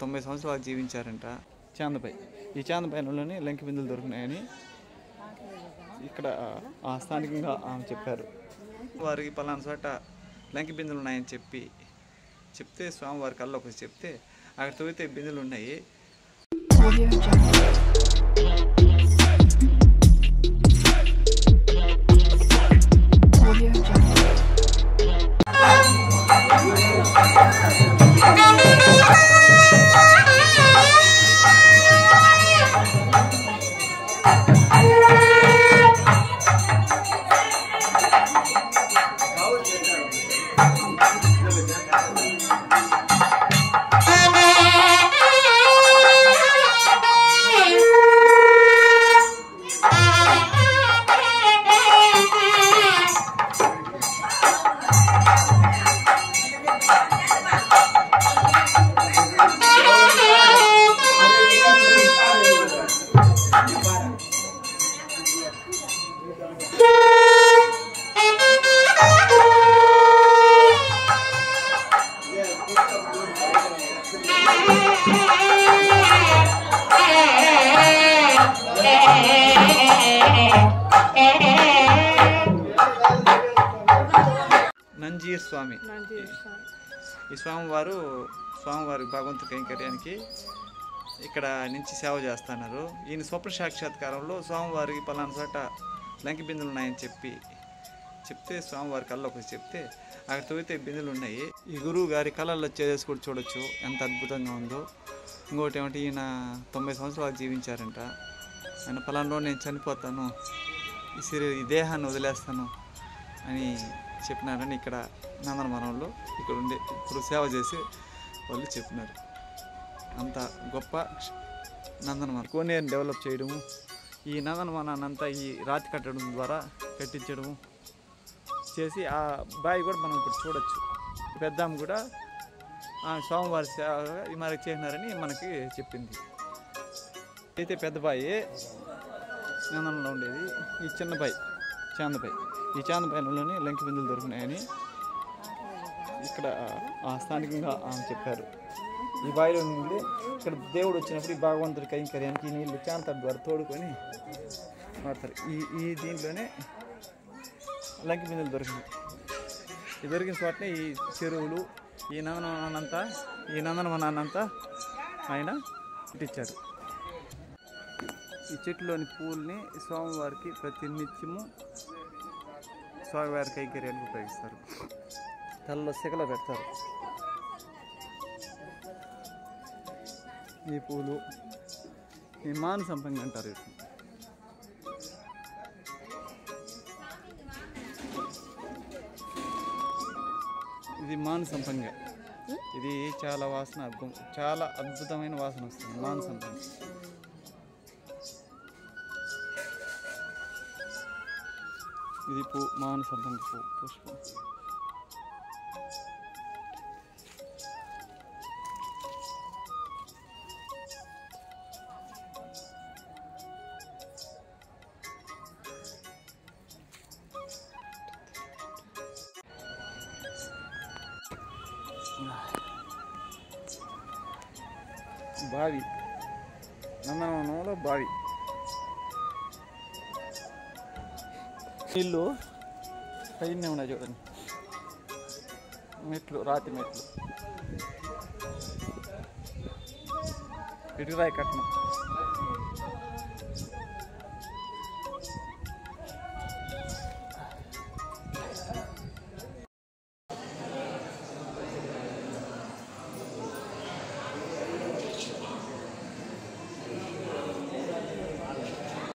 90 సంవత్సరాలు జీవించారంట. చాందపై ఈ చాందపైనలోనే లంకి బిందులు దొరికినాయని ఇక్కడ స్థానికంగా ఆమె చెప్పారు. వారికి పలానా చోట లంకి బిందులు ఉన్నాయని చెప్తే స్వామివారి కళ్ళలోకి వచ్చి చెప్తే అక్కడ తవ్వితే బిందులు ఉన్నాయి. నంజీర్ స్వామి ఈ స్వామివారి భగవంతుడి కైంకర్యానికి ఇక్కడ నుంచి సేవ చేస్తున్నారు. ఈయన స్వప్న సాక్షాత్కారంలో స్వామివారికి పలానా చోట లంకి బిందులు ఉన్నాయని చెప్తే స్వామివారి కళ్ళలోకి చెప్తే అక్కడ తవ్వితే బిందులు ఉన్నాయి. ఈ గురువు గారి కళల్లో చేసి కూడా చూడొచ్చు ఎంత అద్భుతంగా ఉందో. ఇంకోటి ఏమంటే ఈయన 90 సంవత్సరాలు జీవించారంట. ఆయన పలానా రోజు నేను చనిపోతాను, ఈ దేహాన్ని వదిలేస్తాను అని చెప్పినారని ఇక్కడ నందనవనంలో ఇక్కడ ఉండే ఇప్పుడు సేవ చేసి వాళ్ళు చెప్పినారు. అంత గొప్ప నందనవనం కోనేరుని డెవలప్ చేయడము, ఈ నందనవనాన్ని అంతా ఈ రాతి కట్టడం ద్వారా కట్టించడము చేసి ఆ బావి కూడా మనం ఇప్పుడు చూడొచ్చు. పెద్దాము కూడా స్వామివారి సేవ మనకి చేసినారని మనకి చెప్పింది. అయితే పెద్ద బావి నందనంలో ఉండేది, ఈ చిన్న బావి చాందపై ఈ చాందపైనలోనే లంకి బిందులు దొరికినాయని ఇక్కడ స్థానికంగా ఆమె చెప్పారు. ఈ బావిలో నుండి ఇక్కడ దేవుడు వచ్చినప్పుడు ఈ భగవంతుడి కైంకర్యానికి ఈ నీళ్ళు చాంత ద్వారా తోడుకొని వాడతారు. ఈ దీంట్లోనే లంకి బిందులు దొరికినాయి. ఈ దొరికిన చోటనే ఈ చెరువులు ఈ నందనవనాన్నంతా ఆయన ఇచ్చారు. ఈ చెట్టులోని పూల్ని స్వామివారికి ప్రతినిత్యము స్వామివారి కైంకర్యానికి ఉపయోగిస్తారు. తలలో సెగల పెడతారు. ఈ పూలు ఈ మాను సంపంగి అంటారు. ఇది మాను సంపంగ. ఇది చాలా అద్భుతమైన వాసన వస్తుంది. మాను సంపంగి ఇది మాను సంపంగి పుష్పం. బావి నందనవనంలో బావి నీళ్ళు పైనే ఉన్నాయి చూడండి. మెట్లు రాతి మెట్లు ఇటురాయి కట్నం.